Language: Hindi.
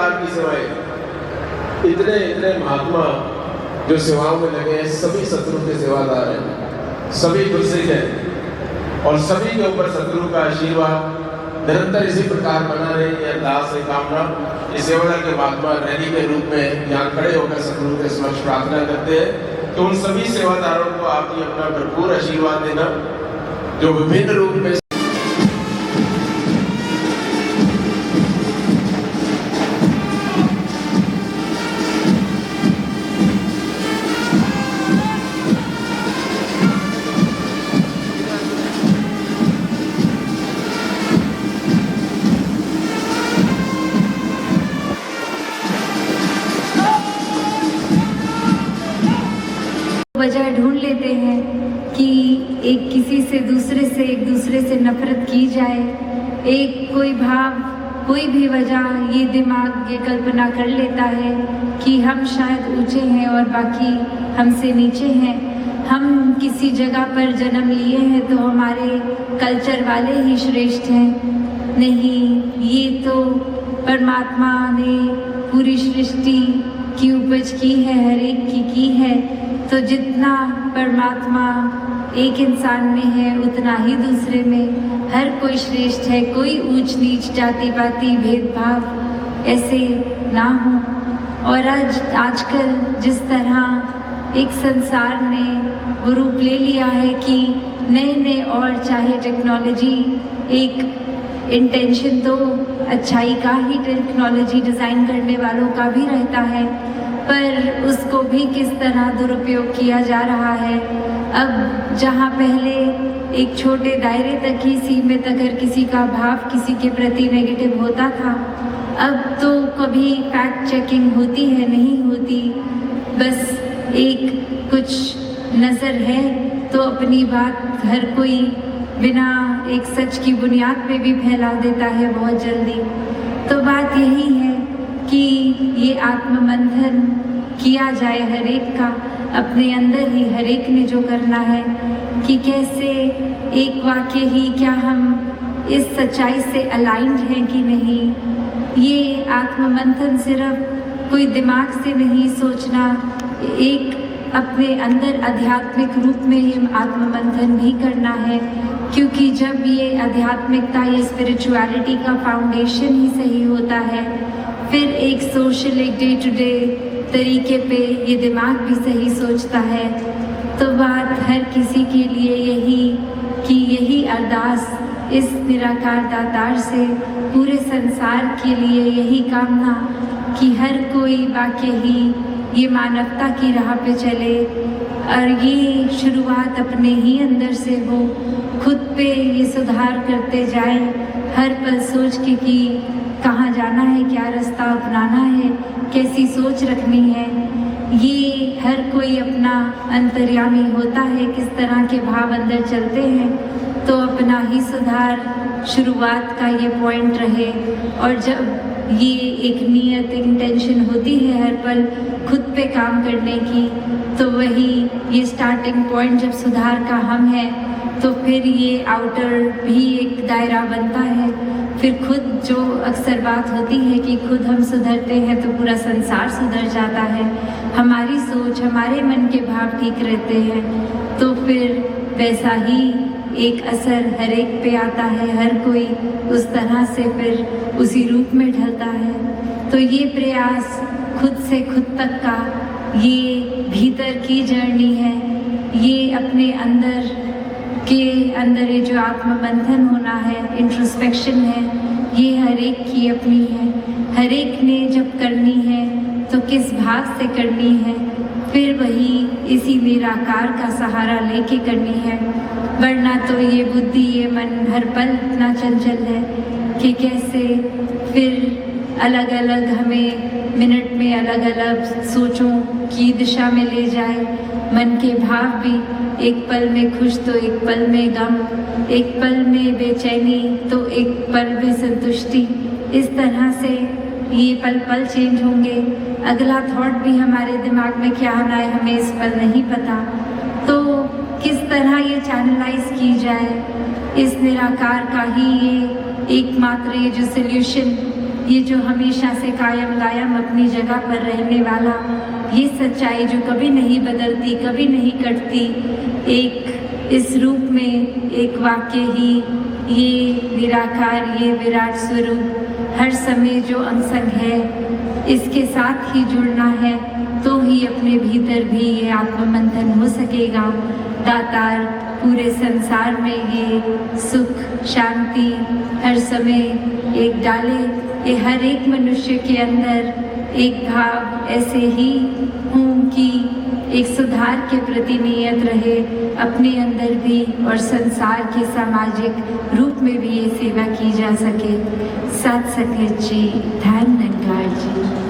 प्रकार की सेवाएं, इतने इतने महात्मा जो सेवाओं में लगे हैं, सभी सतगुरु के सेवादार हैं, सभी गुरसिख हैं और सभी के ऊपर सतगुरु का आशीर्वाद निरंतर इसी प्रकार बना रहे। ये अरदास है, कामना इस सेवादल के महात्मा रैली के रूप में यहाँ खड़े होकर सतगुरु के समक्ष प्रार्थना करते हैं तो उन सभी सेवादारों को आप ये अपना भरपूर आशीर्वाद देना जो विभिन्न रूप में वजह ढूंढ लेते हैं कि एक किसी से दूसरे से एक दूसरे से नफरत की जाए, एक कोई भाव कोई भी वजह ये दिमाग ये कल्पना कर लेता है कि हम शायद ऊंचे हैं और बाकी हमसे नीचे हैं, हम किसी जगह पर जन्म लिए हैं तो हमारे कल्चर वाले ही श्रेष्ठ हैं। नहीं, ये तो परमात्मा ने पूरी सृष्टि की उपज की है, हर एक की है। तो जितना परमात्मा एक इंसान में है उतना ही दूसरे में हर कोई श्रेष्ठ है। कोई ऊंच नीच जाति पाति भेदभाव ऐसे ना हो। और आजकल जिस तरह एक संसार ने वो रूप ले लिया है कि नए नए, और चाहे टेक्नोलॉजी एक इंटेंशन तो अच्छाई का ही टेक्नोलॉजी डिज़ाइन करने वालों का भी रहता है, पर उसको भी किस तरह दुरुपयोग किया जा रहा है। अब जहाँ पहले एक छोटे दायरे तक ही सीमित अगर किसी का भाव किसी के प्रति नेगेटिव होता था, अब तो कभी फैक्ट चेकिंग होती है नहीं होती, बस एक कुछ नज़र है तो अपनी बात हर कोई बिना एक सच की बुनियाद पे भी फैला देता है बहुत जल्दी। तो बात यही है कि ये आत्ममंथन किया जाए हर एक का, अपने अंदर ही हर एक ने जो करना है कि कैसे एक वाक्य ही क्या हम इस सच्चाई से अलाइंड हैं कि नहीं। ये आत्ममंथन सिर्फ कोई दिमाग से नहीं सोचना, एक अपने अंदर आध्यात्मिक रूप में ये आत्ममंथन भी करना है, क्योंकि जब ये आध्यात्मिकता ये स्पिरिचुअलिटी का फाउंडेशन ही सही होता है, फिर एक सोशल एक डे टू डे तरीके पे ये दिमाग भी सही सोचता है। तो बात हर किसी के लिए यही कि यही अरदास इस निराकार दातार से पूरे संसार के लिए यही कामना कि हर कोई वाकई ही ये मानवता की राह पे चले और ये शुरुआत अपने ही अंदर से हो, खुद पे ये सुधार करते जाए, हर पल सोच के कि कहाँ जाना है, क्या रास्ता अपनाना है, कैसी सोच रखनी है। ये हर कोई अपना अंतर्यामी होता है, किस तरह के भाव अंदर चलते हैं, तो अपना ही सुधार शुरुआत का ये पॉइंट रहे। और जब ये एक नियत इंटेंशन होती है हर पल खुद पे काम करने की, तो वही ये स्टार्टिंग पॉइंट जब सुधार का हम है, तो फिर ये आउटर भी एक दायरा बनता है। फिर खुद जो अक्सर बात होती है कि खुद हम सुधरते हैं तो पूरा संसार सुधर जाता है, हमारी सोच हमारे मन के भाव ठीक रहते हैं, तो फिर वैसा ही एक असर हर एक पे आता है, हर कोई उस तरह से फिर उसी रूप में ढलता है। तो ये प्रयास खुद से खुद तक का ये भीतर की जर्नी है, ये अपने अंदर ये जो आत्ममंथन होना है, इंट्रोस्पेक्शन है, ये हर एक की अपनी है। हर एक ने जब करनी है तो किस भाव से करनी है, फिर वही इसी निराकार का सहारा लेके करनी है। वरना तो ये बुद्धि ये मन हर पल इतना चंचल है कि कैसे फिर अलग अलग हमें मिनट में अलग अलग सोचों की दिशा में ले जाए। मन के भाव भी एक पल में खुश तो एक पल में गम, एक पल में बेचैनी तो एक पल में संतुष्टि। इस तरह से ये पल पल चेंज होंगे। अगला थॉट भी हमारे दिमाग में क्या आना है हमें इस पल नहीं पता, तो किस तरह ये चैनलाइज की जाए। इस निराकार का ही ये एकमात्र ये जो सोल्यूशन ये जो हमेशा से कायम दायम अपनी जगह पर रहने वाला, ये सच्चाई जो कभी नहीं बदलती, कभी नहीं कटती, एक इस रूप में एक वाक्य ही, ये निराकार, ये विराट स्वरूप हर समय जो अंसंग है, इसके साथ ही जुड़ना है, तो ही अपने भीतर भी ये आत्ममंथन हो सकेगा। दातार पूरे संसार में ये सुख शांति हर समय एक डाले, ये हर एक मनुष्य के अंदर एक भाव ऐसे ही हूँ कि एक सुधार के प्रति नियत रहे, अपने अंदर भी और संसार के सामाजिक रूप में भी ये सेवा की जा सके। सत संगत जी, धन निरंकार जी।